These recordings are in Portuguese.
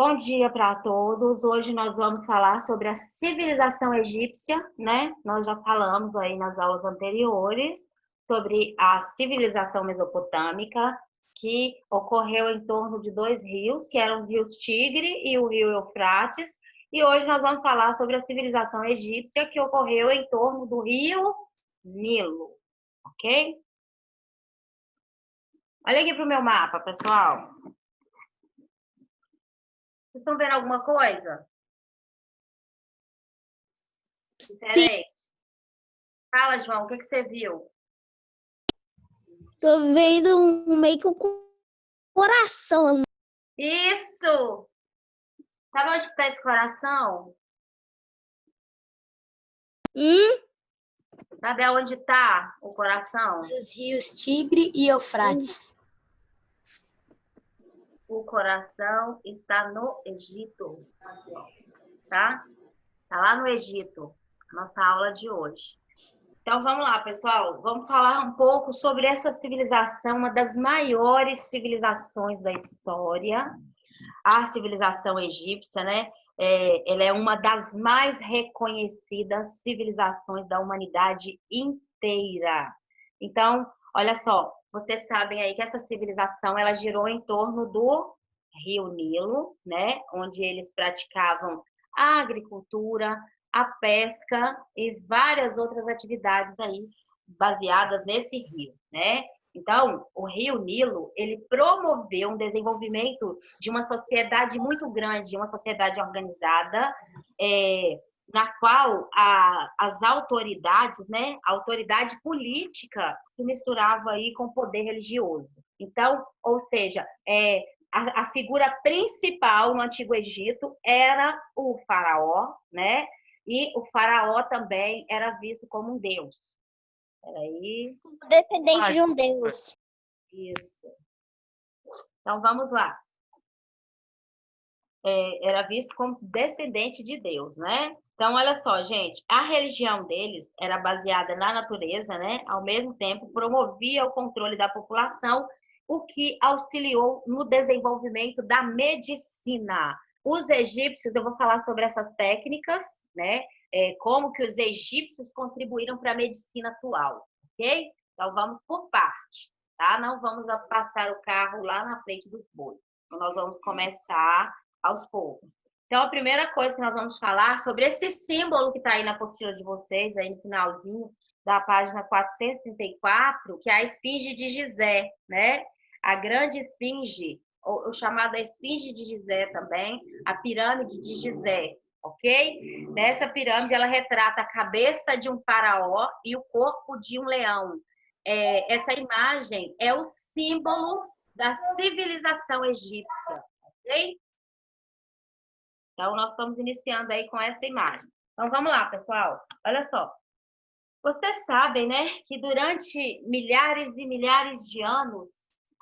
Bom dia para todos. Hoje nós vamos falar sobre a civilização egípcia, né? Nós já falamos aí nas aulas anteriores sobre a civilização mesopotâmica, que ocorreu em torno de dois rios, que eram os rios Tigre e o rio Eufrates. E hoje nós vamos falar sobre a civilização egípcia, que ocorreu em torno do rio Nilo, ok? Olha aqui para o meu mapa, pessoal. Vocês estão vendo alguma coisa diferente? Fala, João, o que você viu? Tô vendo meio que um coração. Isso! Sabe onde está esse coração? Sabe aonde está o coração? Os rios Tigre e Eufrates. O coração está no Egito, tá? Está lá no Egito, nossa aula de hoje. Então, vamos lá, pessoal. Vamos falar um pouco sobre essa civilização, uma das maiores civilizações da história, a civilização egípcia, né? Ela é uma das mais reconhecidas civilizações da humanidade inteira. Então, olha só, vocês sabem aí que essa civilização ela girou em torno do Rio Nilo, né? Onde eles praticavam a agricultura, a pesca e várias outras atividades aí baseadas nesse rio, né? Então, o Rio Nilo, ele promoveu um desenvolvimento de uma sociedade muito grande, uma sociedade organizada, na qual as autoridades, né, a autoridade política se misturava aí com o poder religioso. Então, ou seja, a figura principal no Antigo Egito era o faraó, né? E o faraó também era visto como um deus. Peraí. Dependente de um deus. Isso. Então, vamos lá. Era visto como descendente de Deus, né? Então, olha só, gente. A religião deles era baseada na natureza, né? Ao mesmo tempo, promovia o controle da população, o que auxiliou no desenvolvimento da medicina. Os egípcios, eu vou falar sobre essas técnicas, né? Como que os egípcios contribuíram para a medicina atual, ok? Então, vamos por parte, tá? Não vamos passar o carro lá na frente dos bois. Então, nós vamos começar aos poucos. Então, a primeira coisa que nós vamos falar sobre esse símbolo que está aí na apostila de vocês, aí no finalzinho da página 434, que é a esfinge de Gizé, né? A grande esfinge, ou chamada esfinge de Gizé também, a pirâmide de Gizé, ok? Nessa pirâmide, ela retrata a cabeça de um faraó e o corpo de um leão. Essa imagem é o símbolo da civilização egípcia, ok? Então, nós estamos iniciando aí com essa imagem. Então, vamos lá, pessoal. Olha só. Vocês sabem, né, que durante milhares e milhares de anos,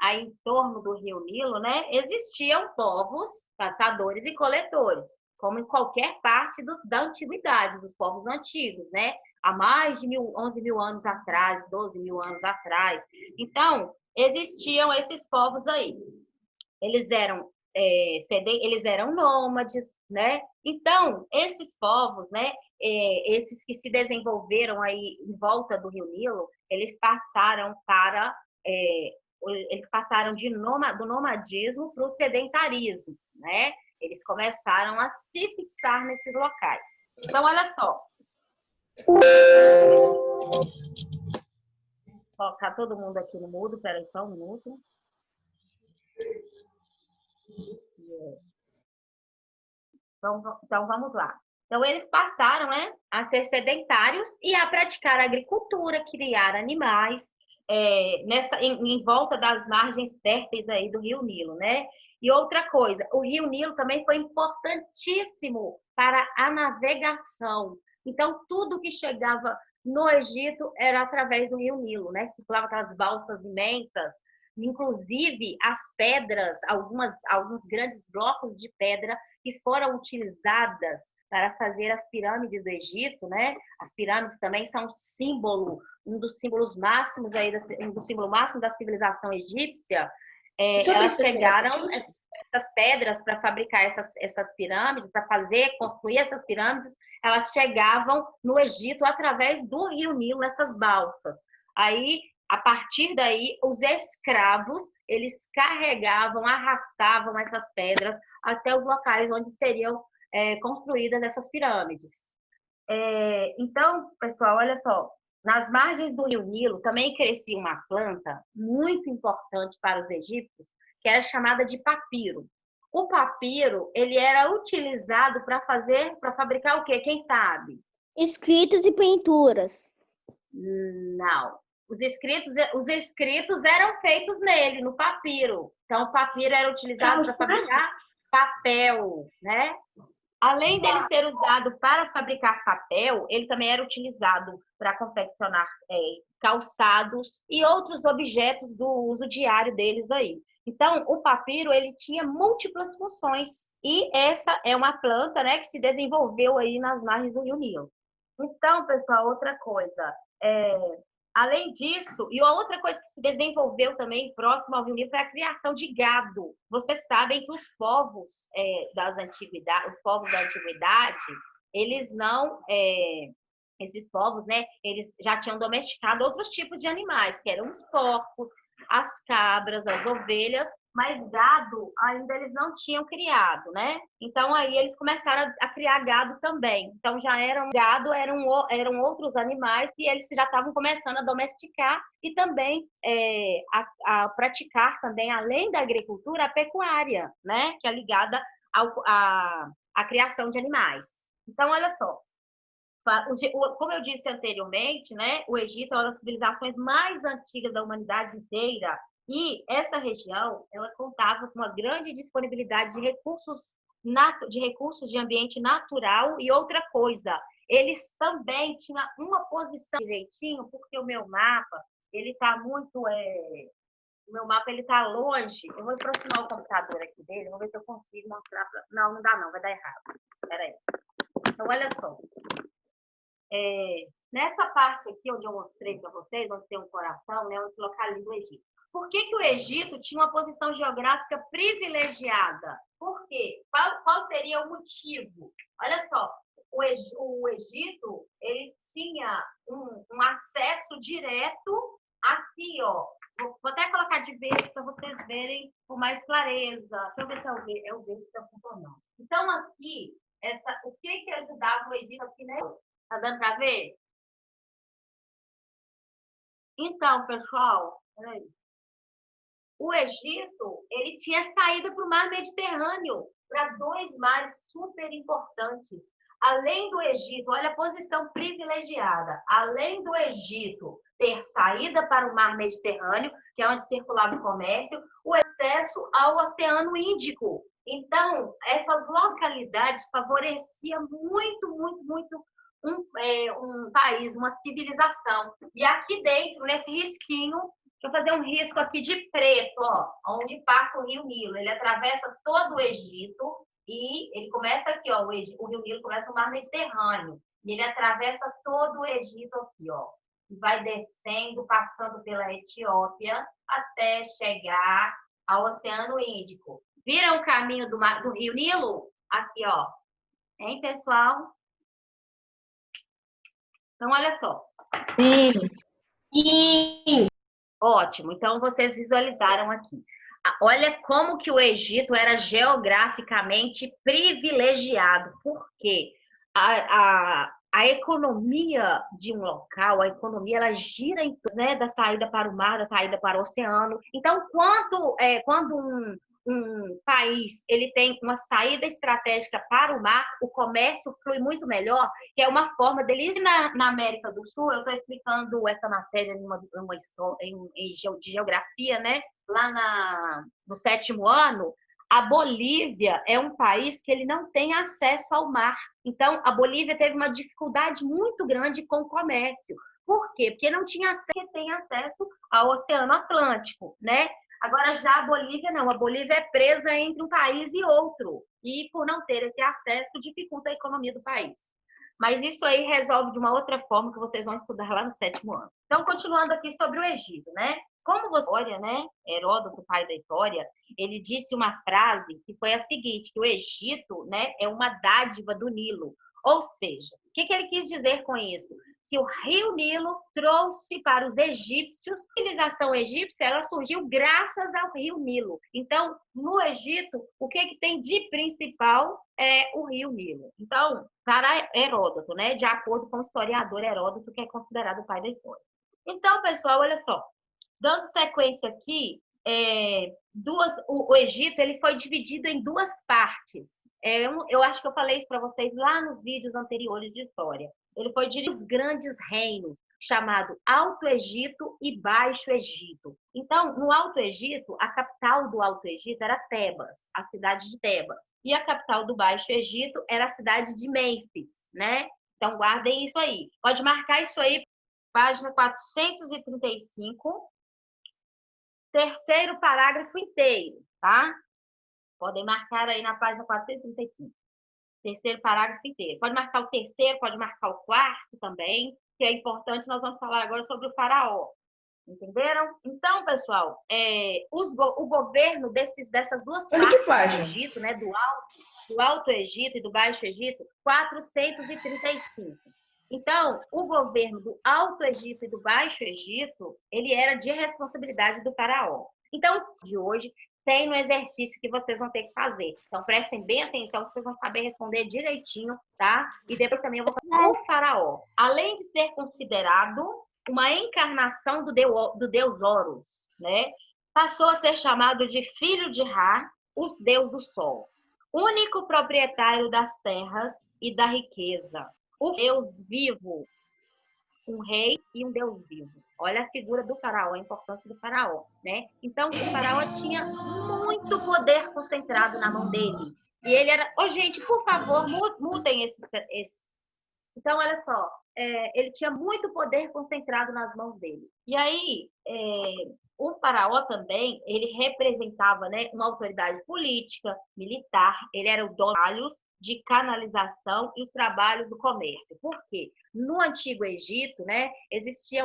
aí em torno do Rio Nilo, né, existiam povos, caçadores e coletores, como em qualquer parte da antiguidade, dos povos antigos, né? Há mais de 11 mil anos atrás, 12 mil anos atrás. Então, existiam esses povos aí. Eles eram nômades, né? Então, esses povos, né, esses que se desenvolveram aí em volta do Rio Nilo, eles passaram do nomadismo para o sedentarismo, né? Eles começaram a se fixar nesses locais. Então, olha só. Vou colocar todo mundo aqui no mudo, peraí só um minuto. Então, vamos lá. Então, eles passaram, né, a ser sedentários e a praticar agricultura, criar animais em volta das margens férteis aí do Rio Nilo, né? E outra coisa, o Rio Nilo também foi importantíssimo para a navegação. Então, tudo que chegava no Egito era através do Rio Nilo, né? Circulava aquelas balsas imensas, inclusive as pedras, alguns grandes blocos de pedra que foram utilizadas para fazer as pirâmides do Egito, né? As pirâmides também são um dos símbolos máximos aí, um símbolo máximo da civilização egípcia. elas chegaram, essas pedras para fabricar essas pirâmides, para construir essas pirâmides, elas chegavam no Egito através do Rio Nilo, nessas balsas. Aí, a partir daí, os escravos, eles carregavam, arrastavam essas pedras até os locais onde seriam construídas essas pirâmides. Então, pessoal, olha só, nas margens do Rio Nilo também crescia uma planta muito importante para os egípcios, que era chamada de papiro. O papiro, ele era utilizado para fabricar o quê? Quem sabe? Escritos e pinturas. Não. Os escritos eram feitos nele, no papiro. Então, o papiro era utilizado para fabricar papel, né? Além dele ser usado para fabricar papel, ele também era utilizado para confeccionar calçados e outros objetos do uso diário deles aí. Então, o papiro, ele tinha múltiplas funções e essa é uma planta, né, que se desenvolveu aí nas margens do Rio Nilo. Então, pessoal, outra coisa, além disso, e outra coisa que se desenvolveu também próximo ao Rio Nilo foi a criação de gado. Vocês sabem que os povos da antiguidade, eles não... esses povos, né, eles já tinham domesticado outros tipos de animais, que eram os porcos, as cabras, as ovelhas, mas gado ainda eles não tinham criado, né? Então aí eles começaram a criar gado também. Então já eram outros animais que eles já estavam começando a domesticar e também a praticar também, além da agricultura, a pecuária, né? Que é ligada à criação de animais. Então, olha só, como eu disse anteriormente, né, o Egito é uma das civilizações mais antigas da humanidade inteira e essa região ela contava com uma grande disponibilidade de recursos de ambiente natural e outra coisa, eles também tinham uma posição direitinho, porque o meu mapa ele está muito o meu mapa ele está longe. Eu vou aproximar o computador aqui dele, vou ver se eu consigo mostrar. Não dá não, vai dar errado. Espera aí. Então olha só. Nessa parte aqui, onde eu mostrei para vocês, onde tem um coração, né, onde se localiza o Egito. Por que o Egito tinha uma posição geográfica privilegiada? Por quê? Qual seria o motivo? Olha só, o Egito ele tinha um acesso direto aqui, ó. Vou até colocar de verde para vocês verem com mais clareza. Deixa eu ver se é o verde que está funcionando. Então, aqui, o que ajudava o Egito aqui, né? Tá dando para ver? Então, pessoal, peraí. O Egito, ele tinha saída para o mar Mediterrâneo, para dois mares super importantes. Além do Egito, olha a posição privilegiada. Além do Egito ter saída para o mar Mediterrâneo, que é onde circulava o comércio, o acesso ao Oceano Índico. Então, essas localidades favoreciam muito um país, uma civilização. E aqui dentro, nesse risquinho, deixa eu fazer um risco aqui de preto, ó, onde passa o Rio Nilo. Ele atravessa todo o Egito e ele começa aqui, ó, o Rio Nilo começa no mar Mediterrâneo. E ele atravessa todo o Egito aqui, ó. E vai descendo, passando pela Etiópia, até chegar ao Oceano Índico. Viram o caminho do Rio Nilo? Aqui, ó. Hein, pessoal? Então, olha só. Sim. Ótimo. Então, vocês visualizaram aqui. Olha como que o Egito era geograficamente privilegiado. Por quê? A economia de um local, a economia, ela gira em torno, né, da saída para o mar, da saída para o oceano. Então, quando um país ele tem uma saída estratégica para o mar, o comércio flui muito melhor, que é uma forma deles. Na América do Sul, eu estou explicando essa matéria de geografia, né? Lá no 7º ano, a Bolívia é um país que ele não tem acesso ao mar. Então, a Bolívia teve uma dificuldade muito grande com o comércio. Por quê? Porque não tinha acesso ao Oceano Atlântico, né? Agora, já a Bolívia não. A Bolívia é presa entre um país e outro. E, por não ter esse acesso, dificulta a economia do país. Mas isso aí resolve de uma outra forma que vocês vão estudar lá no 7º ano. Então, continuando aqui sobre o Egito, né? Como você olha, né? Heródoto, pai da história, ele disse uma frase que foi a seguinte, que o Egito, né, é uma dádiva do Nilo. Ou seja, o que ele quis dizer com isso? Que o rio Nilo trouxe para os egípcios, a civilização egípcia, ela surgiu graças ao rio Nilo. Então, no Egito, o que tem de principal é o rio Nilo. Então, para Heródoto, né, de acordo com o historiador Heródoto, que é considerado o pai da história. Então, pessoal, olha só, dando sequência aqui, o Egito ele foi dividido em duas partes. Eu acho que eu falei isso para vocês lá nos vídeos anteriores de história. Ele foi dividido em grandes reinos, chamado Alto Egito e Baixo Egito. Então, no Alto Egito, a capital do Alto Egito era Tebas, a cidade de Tebas. E a capital do Baixo Egito era a cidade de Mênfis, né? Então, guardem isso aí. Pode marcar isso aí, página 435. Terceiro parágrafo inteiro, tá? Podem marcar aí na página 435. Terceiro parágrafo inteiro. Pode marcar o terceiro, pode marcar o quarto também, que é importante. Nós vamos falar agora sobre o faraó. Entenderam? Então, pessoal, o governo dessas duas partes do Egito, né, do Alto Egito e do Baixo Egito, 435. Então, o governo do Alto Egito e do Baixo Egito, ele era de responsabilidade do faraó. Então, de hoje, tem no exercício que vocês vão ter que fazer. Então, prestem bem atenção, que vocês vão saber responder direitinho, tá? E depois também eu vou falar o faraó. Além de ser considerado uma encarnação do deus Horus, né? Passou a ser chamado de filho de Ra, o deus do sol. Único proprietário das terras e da riqueza. O Deus vivo, um rei e um Deus vivo. Olha a figura do faraó, a importância do faraó, né? Então, o faraó tinha muito poder concentrado na mão dele. E ele era... gente, por favor, mudem esse... Então, olha só, ele tinha muito poder concentrado nas mãos dele. E aí, o faraó também, ele representava, né, uma autoridade política, militar, ele era o dono de canalização e os trabalhos do comércio. Por quê? No Antigo Egito, né, existia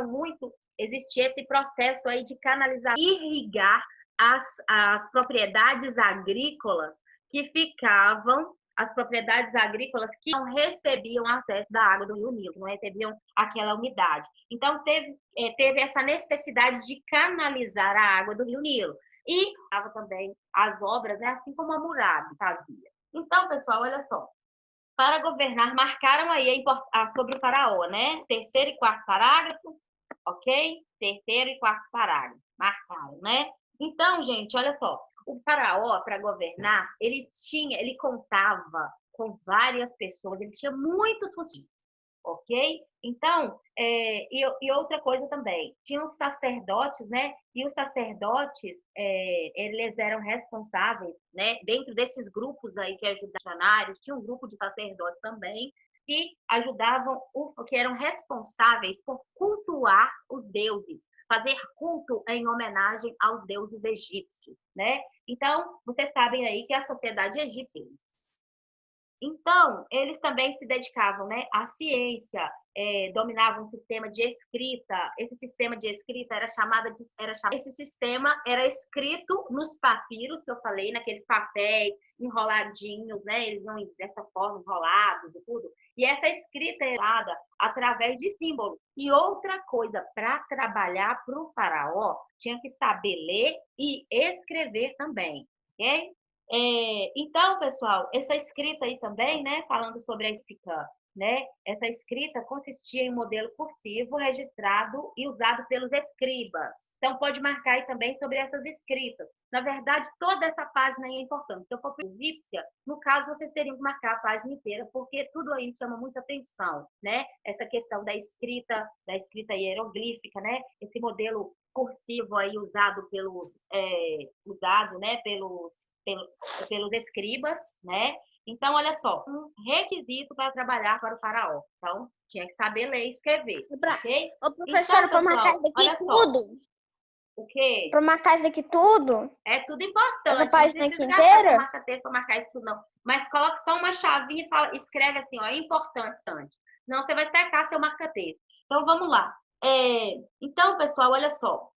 esse processo aí de canalizar, irrigar as propriedades agrícolas que ficavam, as propriedades agrícolas que não recebiam acesso da água do Rio Nilo, que não recebiam aquela umidade. Então, teve essa necessidade de canalizar a água do Rio Nilo. E estava também as obras, né, assim como a Hammurabi fazia. Então, pessoal, olha só. Para governar, marcaram aí sobre o faraó, né? Terceiro e quarto parágrafo, ok? Terceiro e quarto parágrafo, marcaram, né? Então, gente, olha só. O faraó, para governar, ele contava com várias pessoas, ele tinha muitos funcionários, ok? Então, e outra coisa também, tinham os sacerdotes, né? E os sacerdotes, eles eram responsáveis, né? Dentro desses grupos aí que ajudaram, tinha um grupo de sacerdotes também, que ajudavam, que eram responsáveis por cultuar os deuses, fazer culto em homenagem aos deuses egípcios, né? Então, vocês sabem aí que a sociedade egípcia... Então, eles também se dedicavam, né, à ciência, dominavam o sistema de escrita. Esse sistema de escrita esse sistema era escrito nos papiros que eu falei, naqueles papéis enroladinhos, né? Eles não dessa forma enrolados e tudo. E essa escrita era dada através de símbolos. E outra coisa, para trabalhar para o faraó, tinha que saber ler e escrever também, ok? Então, pessoal, essa escrita aí também, né, falando sobre a escrita, né, essa escrita consistia em um modelo cursivo registrado e usado pelos escribas. Então, pode marcar aí também sobre essas escritas. Na verdade, toda essa página aí é importante. Se eu for para egípcia, no caso, vocês teriam que marcar a página inteira, porque tudo aí chama muita atenção, né? Essa questão da escrita hieroglífica, né? Esse modelo cursivo aí usado pelos escribas, né? Então, olha só, um requisito para trabalhar para o faraó. Então, tinha que saber ler e escrever, ok? Ô, professora, então, para marcar isso aqui tudo? O quê? Para marcar isso aqui tudo? É tudo importante. Essa página aqui inteira? Marca texto para marcar isso tudo, não. Mas coloca só uma chavinha e escreve assim, ó, é importante, Sandy. Não, você vai secar seu marca-texto. Então, vamos lá. Então, pessoal, olha só.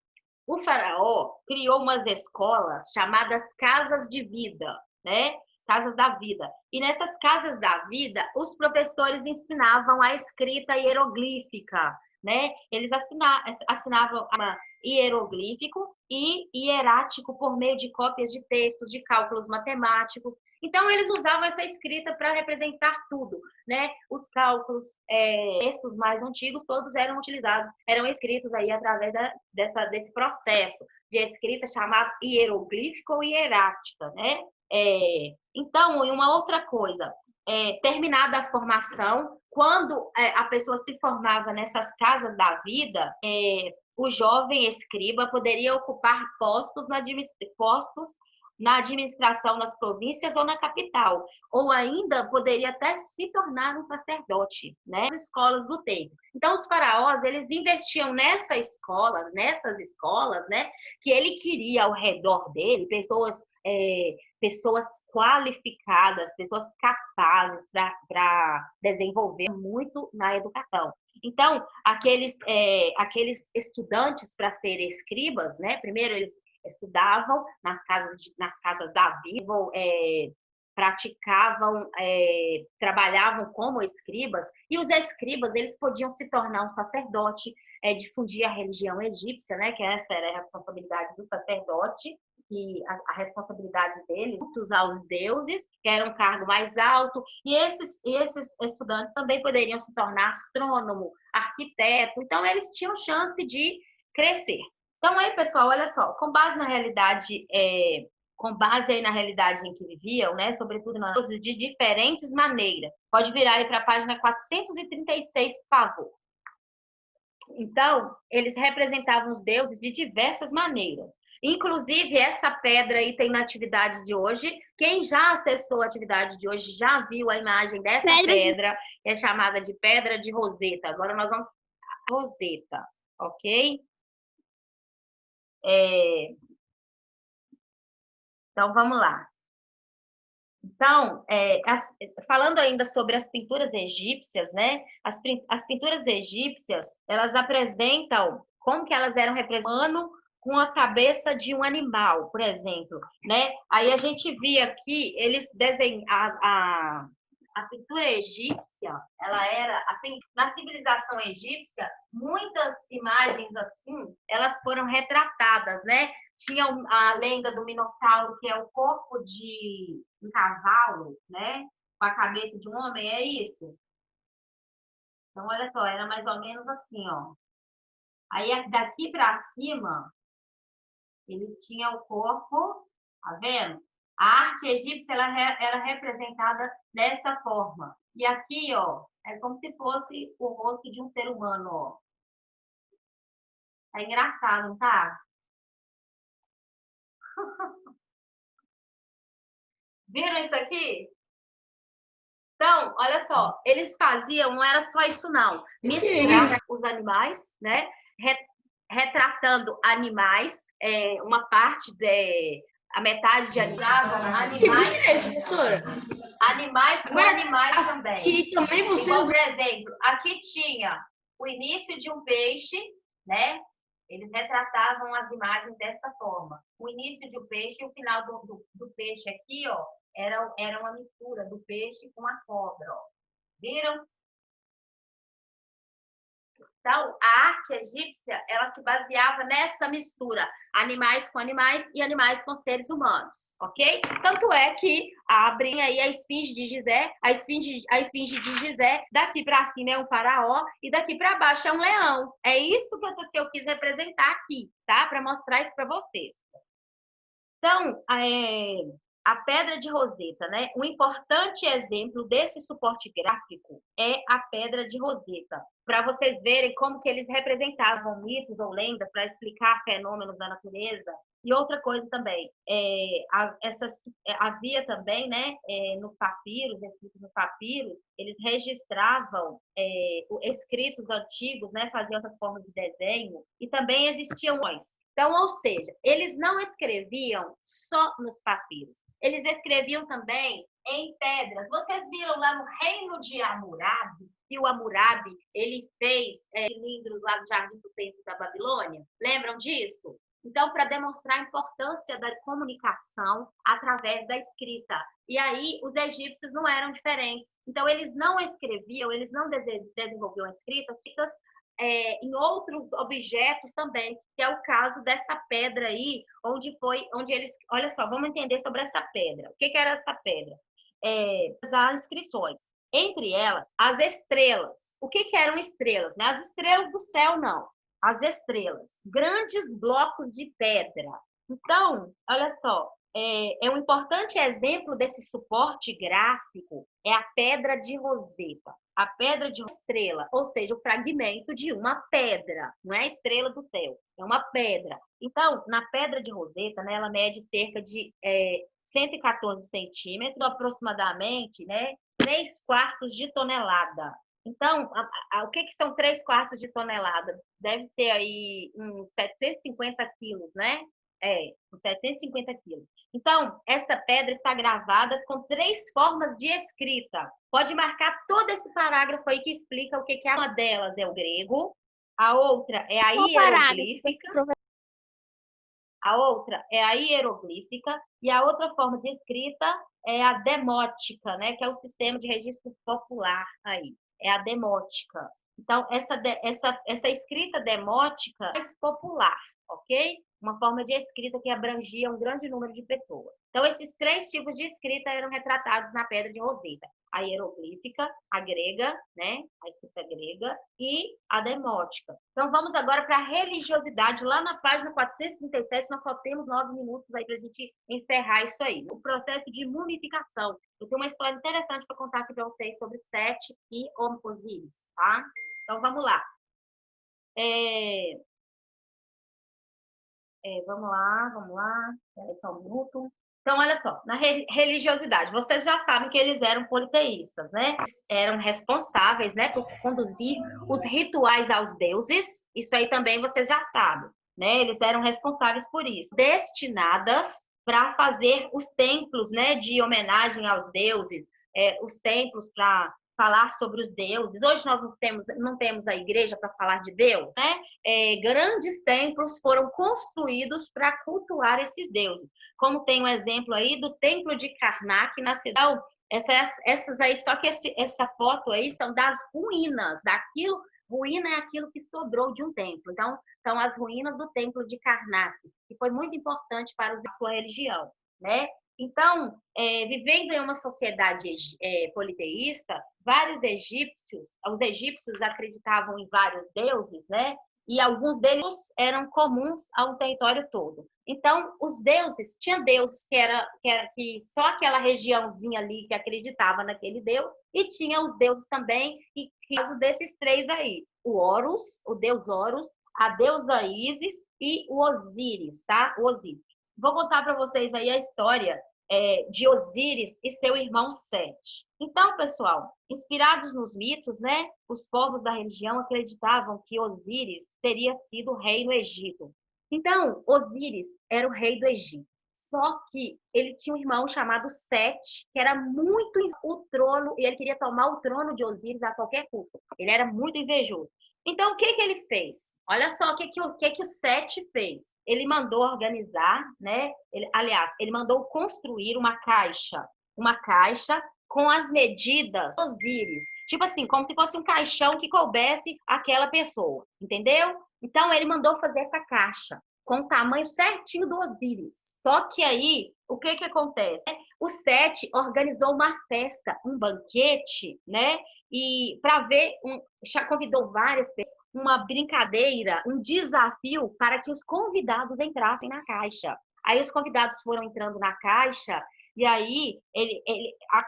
O faraó criou umas escolas chamadas casas de vida, né? Casas da vida. E nessas casas da vida, os professores ensinavam a escrita hieroglífica, né? Eles assinavam hieroglífico e hierático por meio de cópias de textos, de cálculos matemáticos. Então, eles usavam essa escrita para representar tudo, né? Os cálculos, textos mais antigos, todos eram utilizados, eram escritos aí através desse processo de escrita chamado hieroglífico ou hierática, né? Então, e uma outra coisa, terminada a formação, quando a pessoa se formava nessas casas da vida, o jovem escriba poderia ocupar postos na administração nas províncias ou na capital, ou ainda poderia até se tornar um sacerdote, né? Nas escolas do tempo. Então, os faraós, eles investiam nessas escolas, né? Que ele queria ao redor dele pessoas qualificadas, pessoas capazes para desenvolver muito na educação. Então, aqueles estudantes para serem escribas, né? Primeiro eles estudavam nas casas da vida, praticavam, trabalhavam como escribas, e os escribas eles podiam se tornar um sacerdote, difundir a religião egípcia, né? Que essa era a responsabilidade do sacerdote, e a responsabilidade dele, cultos aos deuses, que era um cargo mais alto, e esses estudantes também poderiam se tornar astrônomo, arquiteto, então eles tinham chance de crescer. Então aí, pessoal, olha só, com base aí na realidade em que viviam, né, sobretudo de diferentes maneiras. Pode virar aí para a página 436, por favor. Então, eles representavam os deuses de diversas maneiras. Inclusive, essa pedra aí tem na atividade de hoje. Quem já acessou a atividade de hoje já viu a imagem dessa pedra, é chamada de Pedra de Roseta. Agora nós vamos para Roseta, ok? Então, vamos lá. Então, falando ainda sobre as pinturas egípcias, né? As pinturas egípcias, elas apresentam como que elas eram representando com a cabeça de um animal, por exemplo, né? Aí a gente via aqui, eles desenham a pintura egípcia, na civilização egípcia, muitas imagens assim, elas foram retratadas, né? Tinha a lenda do Minotauro, que é o corpo de um cavalo, né? Com a cabeça de um homem, é isso? Então, olha só, era mais ou menos assim, ó. Aí, daqui para cima, ele tinha o corpo, tá vendo? A arte egípcia ela era representada dessa forma. E aqui, ó, é como se fosse o rosto de um ser humano, ó. É engraçado, não tá? Viram isso aqui? Então, olha só, eles faziam, não era só isso não, misturar os animais, né? Retratando animais, uma parte a metade de animais, animais com animais também. E também você Igual, por exemplo, aqui tinha o início de um peixe, né? Eles retratavam as imagens dessa forma. O início de um peixe e o final do peixe aqui, ó, era uma mistura do peixe com a cobra, ó. Viram? Então, a arte egípcia, ela se baseava nessa mistura, animais com animais e animais com seres humanos, ok? Tanto é que abrem aí a esfinge de Gizé, a esfinge de Gizé, daqui para cima é um faraó e daqui para baixo é um leão. É isso que eu quis representar aqui, tá? Para mostrar isso para vocês. Então, a Pedra de Roseta, né? Um importante exemplo desse suporte gráfico é a Pedra de Roseta, para vocês verem como que eles representavam mitos ou lendas para explicar fenômenos da natureza. E outra coisa também, havia também, né, nos papiros, escritos no papiro, eles registravam escritos antigos, né, faziam essas formas de desenho, e também existiam então, ou seja, eles não escreviam só nos papiros, eles escreviam também em pedras. Vocês viram lá no reino de Hammurabi, que o Hammurabi ele fez cilindros lá no Jardim dos Templos da Babilônia? Lembram disso? Então, para demonstrar a importância da comunicação através da escrita. E aí, os egípcios não eram diferentes. Então, eles não escreviam, eles não desenvolviam escritas em outros objetos também, que é o caso dessa pedra aí, onde eles... Olha só, vamos entender sobre essa pedra. O que era essa pedra? As inscrições. Entre elas, as estrelas. O que eram estrelas? Né? As estrelas do céu, não. As estrelas. Grandes blocos de pedra. Então, olha só, um importante exemplo desse suporte gráfico é a pedra de Roseta. A pedra de uma estrela, ou seja, o fragmento de uma pedra. Não é a estrela do céu, é uma pedra. Então, na pedra de Roseta, né, ela mede cerca de 114 centímetros, aproximadamente, né, 3/4 de tonelada. Então, o que são 3/4 de tonelada? Deve ser aí uns 750 quilos, né? Uns 750 quilos. Então, essa pedra está gravada com 3 formas de escrita. Pode marcar todo esse parágrafo aí que explica o que é. Uma delas é o grego, a outra é a hieroglífica, a outra é a hieroglífica e a outra forma de escrita é a demótica, né? Que é o sistema de registro popular aí. É a demótica. Então, essa escrita demótica é mais popular, ok? Uma forma de escrita que abrangia um grande número de pessoas. Então, esses 3 tipos de escrita eram retratados na pedra de Roseta. A hieroglífica, a grega, né? A escrita grega e a demótica. Então, vamos agora para a religiosidade. Lá na página 437, nós só temos 9 minutos aí para a gente encerrar isso aí. O processo de mumificação. Eu tenho uma história interessante para contar aqui para vocês sobre Sete e Osíris, tá? Então, vamos lá. Vamos lá. Espera só um minuto. Então, olha só, na religiosidade, vocês já sabem que eles eram politeístas, né? Eles eram responsáveis, né, por conduzir os rituais aos deuses. Isso aí também vocês já sabem, né? Eles eram responsáveis por isso. Destinadas para fazer os templos, né, de homenagem aos deuses, os templos para falar sobre os deuses. Hoje nós não temos a igreja para falar de Deus, né? Grandes templos foram construídos para cultuar esses deuses. Como tem um exemplo aí do Templo de Karnak na cidade. Essas aí, só que essa foto aí são das ruínas, daquilo. Ruína é aquilo que sobrou de um templo. Então, são as ruínas do Templo de Karnak, que foi muito importante para a sua religião, né? Então, vivendo em uma sociedade politeísta, os egípcios acreditavam em vários deuses, né? E alguns deles eram comuns a um território todo. Então, os deuses, tinha deus que só aquela regiãozinha ali que acreditava naquele deus, e tinha os deuses também, que caso desses 3 aí, o Horus, o deus Horus, a deusa Ísis e o Osíris, tá? O Osíris. Vou contar para vocês aí a história de Osíris e seu irmão Sete. Então, pessoal, inspirados nos mitos, né, os povos da religião acreditavam que Osíris teria sido rei no Egito. Então, Osíris era o rei do Egito. Só que ele tinha um irmão chamado Sete, que era muito o trono, e ele queria tomar o trono de Osíris a qualquer custo. Ele era muito invejoso. Então, o que ele fez? Olha só o que o Sete fez. Ele mandou organizar, né? Ele mandou construir uma caixa com as medidas Osíris. Tipo assim, como se fosse um caixão que coubesse aquela pessoa, entendeu? Então, ele mandou fazer essa caixa com o tamanho certinho do Osíris. Só que aí, o que acontece? O Sete organizou uma festa, um banquete, né? E para ver, já convidou várias pessoas, uma brincadeira, um desafio para que os convidados entrassem na caixa. Aí os convidados foram entrando na caixa e aí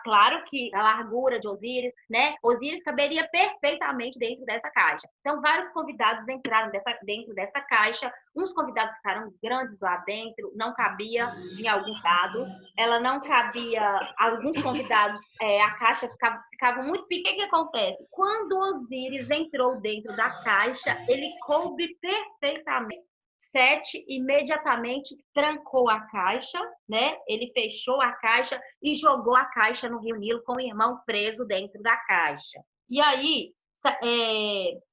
claro que a largura de Osíris, né? Osíris caberia perfeitamente dentro dessa caixa. Então vários convidados entraram dentro dessa caixa. Uns convidados ficaram grandes lá dentro, não cabia em alguns dados. Ela não cabia, alguns convidados, a caixa ficava muito pequena. O que acontece? Quando Osíris entrou dentro da caixa, ele coube perfeitamente. Sete imediatamente trancou a caixa, né? Ele fechou a caixa e jogou a caixa no Rio Nilo com o irmão preso dentro da caixa. E aí,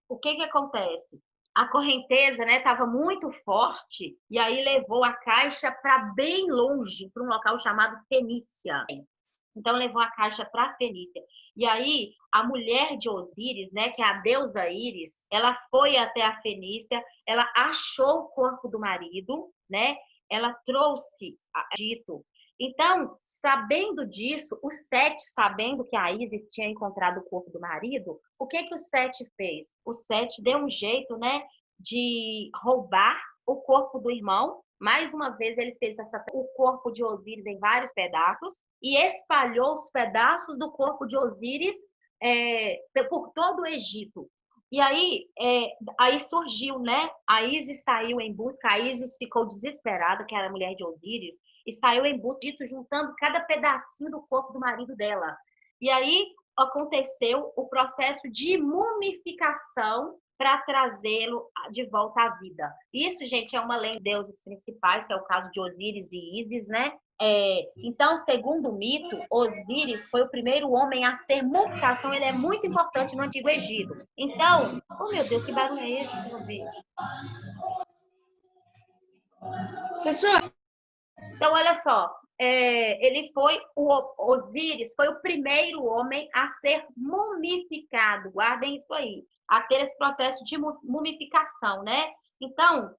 o que acontece? a correnteza, né, estava muito forte, e aí levou a caixa para bem longe, para um local chamado Fenícia. Então levou a caixa para Fenícia. E aí a mulher de Osíris, né, que é a deusa Íris, ela foi até a Fenícia, ela achou o corpo do marido, né? Ela trouxe dito. Então, sabendo disso, o Sete, sabendo que a Ísis tinha encontrado o corpo do marido, o que que o Sete fez? O Sete deu um jeito, né, de roubar o corpo do irmão. Mais uma vez ele fez o corpo de Osíris em vários pedaços e espalhou os pedaços do corpo de Osíris por todo o Egito. E aí surgiu, né? A Ísis saiu em busca, a Ísis ficou desesperada, que era a mulher de Osíris, e saiu em busca, juntando cada pedacinho do corpo do marido dela. E aí aconteceu o processo de mumificação para trazê-lo de volta à vida. Isso, gente, é uma lei dos deuses principais, que é o caso de Osíris e Ísis, né? Então, segundo o mito, Osíris foi o primeiro homem a ser mumificação. Ele é muito importante no Antigo Egito. Então, oh meu Deus, que barulho é esse que eu vejo? Professor, Então, olha só, Osíris foi o primeiro homem a ser mumificado. Guardem isso aí, a ter esse processo de mumificação, né? Então,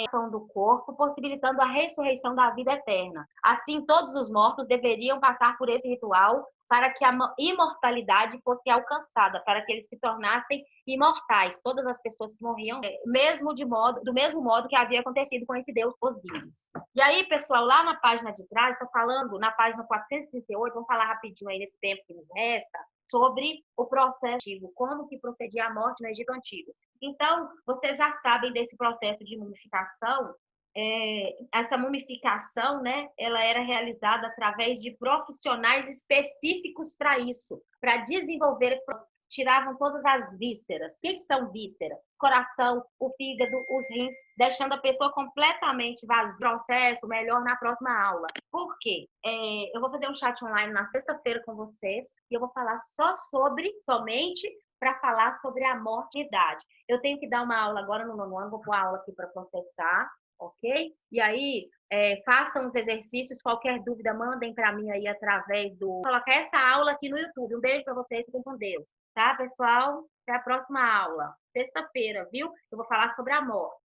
ação do corpo, possibilitando a ressurreição da vida eterna. Assim, todos os mortos deveriam passar por esse ritual para que a imortalidade fosse alcançada, para que eles se tornassem imortais, todas as pessoas que morriam, do mesmo modo que havia acontecido com esse deus Osíris. E aí, pessoal, lá na página de trás, está falando, na página 438, vamos falar rapidinho aí nesse tempo que nos resta, sobre o processo antigo, como que procedia a morte no Egito Antigo. Então, vocês já sabem desse processo de mumificação. Essa mumificação, né, ela era realizada através de profissionais específicos para isso, para desenvolver esse processo. Tiravam todas as vísceras. O que são vísceras? Coração, o fígado, os rins, deixando a pessoa completamente vazia. Processo melhor na próxima aula. Por quê? Eu vou fazer um chat online na sexta-feira com vocês e eu vou falar somente para falar sobre a morte e idade. Eu tenho que dar uma aula agora no nono ano, vou pôr a aula aqui para confessar, ok? E aí, façam os exercícios, qualquer dúvida, mandem para mim aí através do... Vou colocar essa aula aqui no YouTube. Um beijo para vocês, fiquem com Deus. Tá, pessoal? Até a próxima aula. Sexta-feira, viu? Eu vou falar sobre a morte.